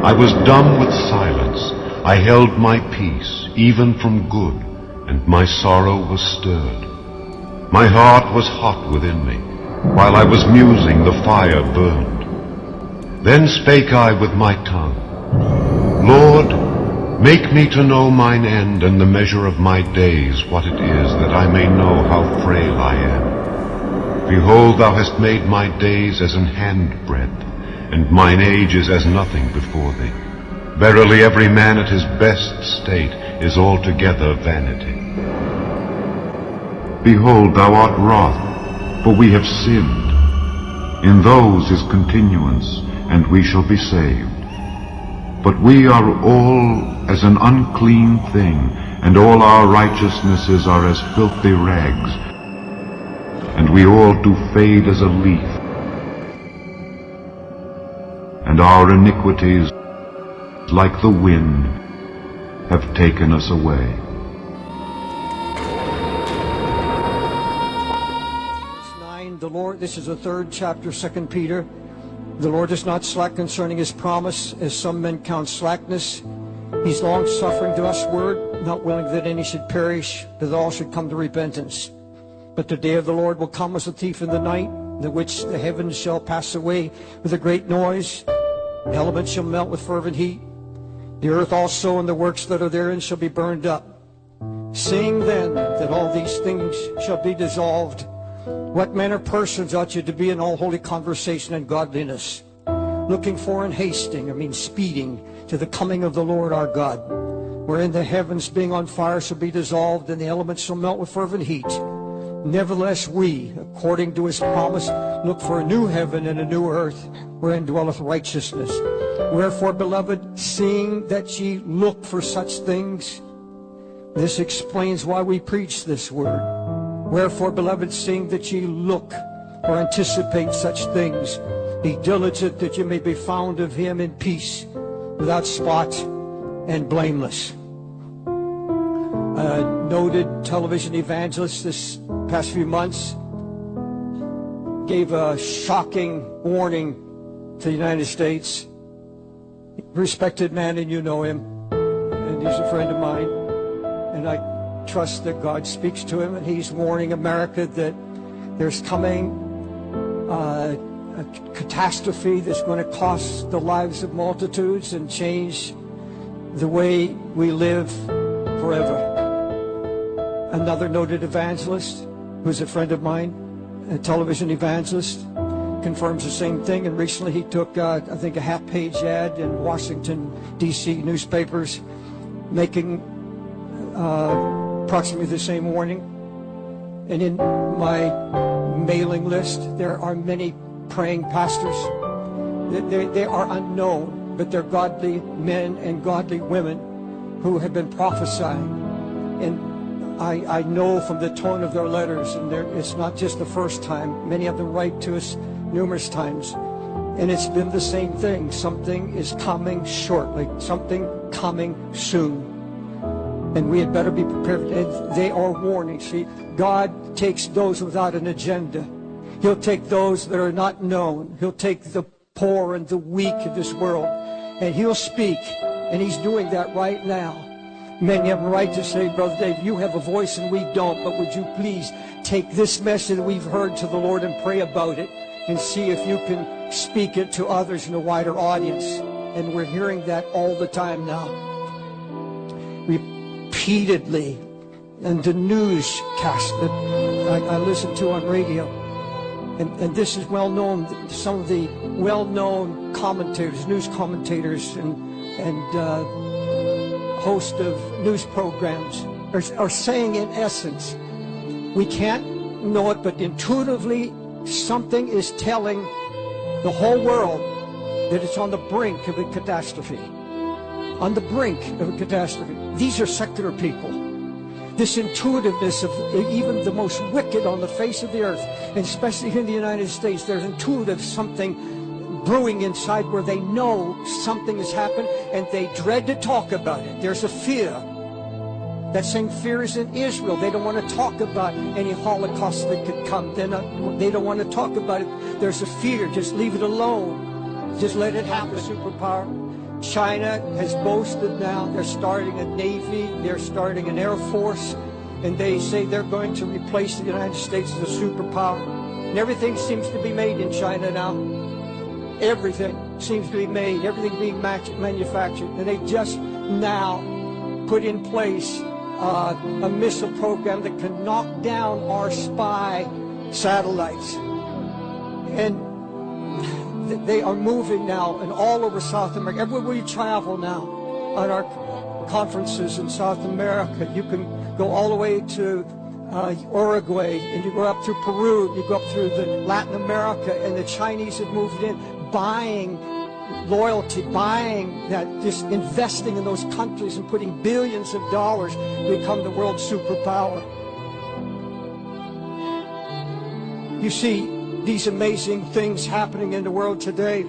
I was dumb with silence. I held my peace, even from good, and my sorrow was stirred. My heart was hot within me. While I was musing, the fire burned. Then spake I with my tongue, Lord, make me to know mine end and the measure of my days, what it is, that I may know how frail I am. Behold, thou hast made my days as an handbreadth, and mine age is as nothing before thee. Verily every man at his best state is altogether vanity. Behold, thou art wroth, for we have sinned. In those is continuance, and we shall be saved. But we are all as an unclean thing, and all our righteousnesses are as filthy rags, and we all do fade as a leaf, and our iniquities, like the wind, have taken us away. The Lord, this is the third chapter, 2 Peter. The Lord is not slack concerning his promise, as some men count slackness. He's long suffering to us word, not willing that any should perish, that all should come to repentance. But the day of the Lord will come as a thief in the night, in the which the heavens shall pass away with a great noise, the elements shall melt with fervent heat, the earth also and the works that are therein shall be burned up. Seeing then that all these things shall be dissolved, what manner of persons ought you to be in all holy conversation and godliness, looking for and hasting, speeding, to the coming of the Lord our God, wherein the heavens being on fire shall be dissolved, and the elements shall melt with fervent heat. Nevertheless we, according to his promise, look for a new heaven and a new earth, wherein dwelleth righteousness. Wherefore, beloved, seeing that ye look for such things, this explains why we preach this word. Wherefore, beloved, seeing that ye look or anticipate such things, be diligent that ye may be found of him in peace, without spot and blameless. A noted television evangelist this past few months gave a shocking warning to the United States. Respected man, and you know him, and he's a friend of mine, and I trust that God speaks to him, and he's warning America that there's coming a catastrophe that's going to cost the lives of multitudes and change the way we live forever. Another noted evangelist, who's a friend of mine, a television evangelist, confirms the same thing, and recently he took, I think, a half-page ad in Washington, D.C. newspapers, making approximately the same warning. And in my mailing list, there are many praying pastors. They are unknown, but they're godly men and godly women who have been prophesying. And I know from the tone of their letters, and it's not just the first time. Many of them write to us numerous times, and it's been the same thing. Something is coming shortly, something coming soon, and we had better be prepared. And they are warning. See, God takes those without an agenda. He'll take those that are not known. He'll take the poor and the weak of this world, and he'll speak, and he's doing that right now. Many have a right to say, Brother Dave, you have a voice and we don't, but would you please take this message that we've heard to the Lord and pray about it, and see if you can speak it to others in a wider audience. And we're hearing that all the time now. Repeatedly, and the newscast that I listen to on radio, and this is well known. Some of the well-known commentators, news commentators, and host of news programs are saying, in essence, we can't know it, but intuitively something is telling the whole world that it's on the brink of a catastrophe. On the brink of a catastrophe. These are secular people. This intuitiveness of even the most wicked on the face of the earth, and especially here in the United States, there's intuitive something brewing inside where they know something has happened and they dread to talk about it. There's a fear. That same fear is in Israel. They don't want to talk about any Holocaust that could come. They don't want to talk about it. There's a fear. Just leave it alone. Just let it happen. Superpower. China has boasted now they're starting a navy, they're starting an air force, and they say they're going to replace the United States as a superpower. And everything seems to be made in China now. Everything seems to be made, everything being manufactured. And they just now put in place a missile program that can knock down our spy satellites. And they are moving now, and all over South America. Everywhere you travel now, on our conferences in South America, you can go all the way to Uruguay, and you go up through Peru, you go up through Latin America, and the Chinese have moved in, buying loyalty, buying that, just investing in those countries and putting billions of dollars to become the world superpower. You see these amazing things happening in the world today.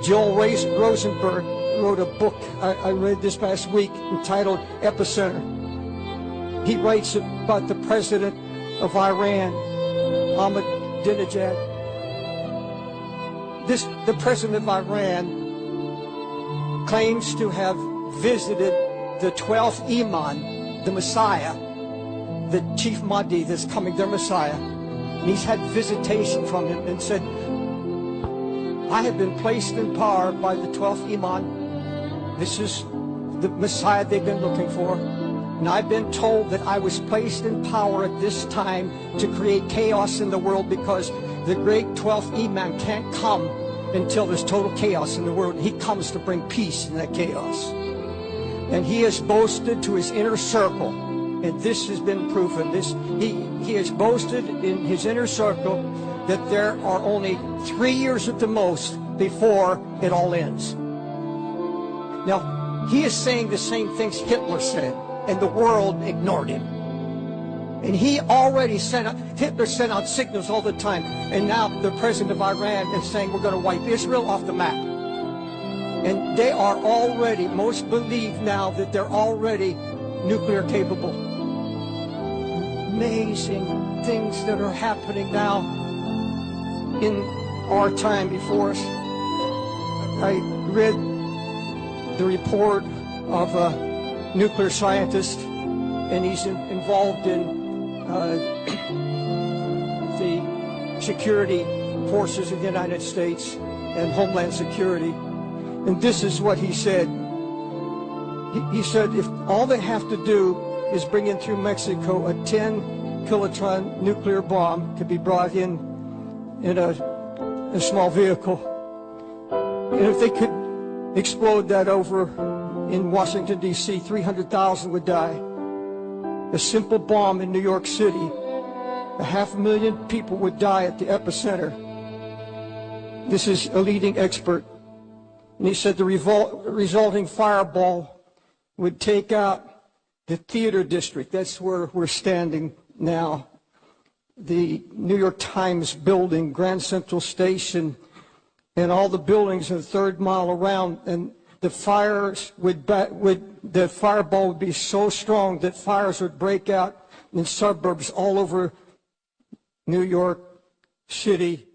Joel Rosenberg wrote a book I read this past week entitled Epicenter. He writes about the president of Iran, Ahmadinejad. The president of Iran claims to have visited the 12th Imam, the Messiah, the chief Mahdi that's coming, their Messiah. And he's had visitation from him and said, I have been placed in power by the 12th Imam. This is the Messiah they've been looking for. And I've been told that I was placed in power at this time to create chaos in the world, because the great 12th Imam can't come until there's total chaos in the world. He comes to bring peace in that chaos. And he has boasted to his inner circle, and this has been proven. He has boasted in his inner circle that there are only 3 years at the most before it all ends. Now, he is saying the same things Hitler said, and the world ignored him. And Hitler sent out signals all the time, and now the president of Iran is saying we're going to wipe Israel off the map. And they are already, most believe now that they're already nuclear capable. Amazing things that are happening now in our time before us. I read the report of a nuclear scientist, and he's involved in the security forces of the United States and Homeland Security. And this is what he said. He said if all they have to do is bring in through Mexico a 10-kilotron nuclear bomb, could be brought in a small vehicle. And if they could explode that over in Washington, D.C., 300,000 would die. A simple bomb in New York City, 500,000 people would die at the epicenter. This is a leading expert. And he said the resulting fireball would take out the theater district. That's where we're standing now. The New York Times building, Grand Central Station, and all the buildings in the third mile around. And the fireball would be so strong that fires would break out in suburbs all over New York City.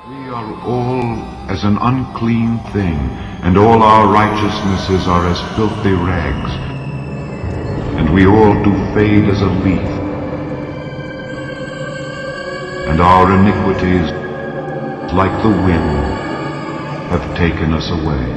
We are all as an unclean thing, and all our righteousnesses are as filthy rags, and we all do fade as a leaf, and our iniquities, like the wind, have taken us away.